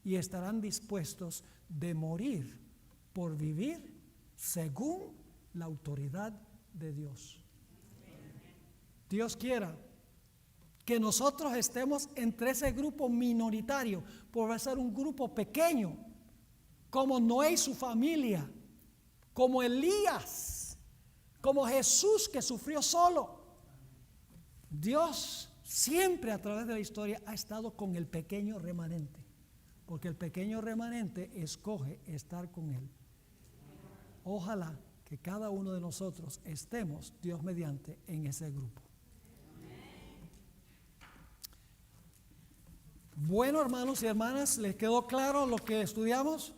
y estarán dispuestos de morir por vivir según la autoridad de Dios. Dios quiera que nosotros estemos entre ese grupo minoritario, por ser un grupo pequeño, como Noé y su familia, como Elías, como Jesús que sufrió solo. Dios siempre a través de la historia ha estado con el pequeño remanente, porque el pequeño remanente escoge estar con Él. Ojalá que cada uno de nosotros estemos, Dios mediante, en ese grupo. Bueno, hermanos y hermanas, ¿les quedó claro lo que estudiamos?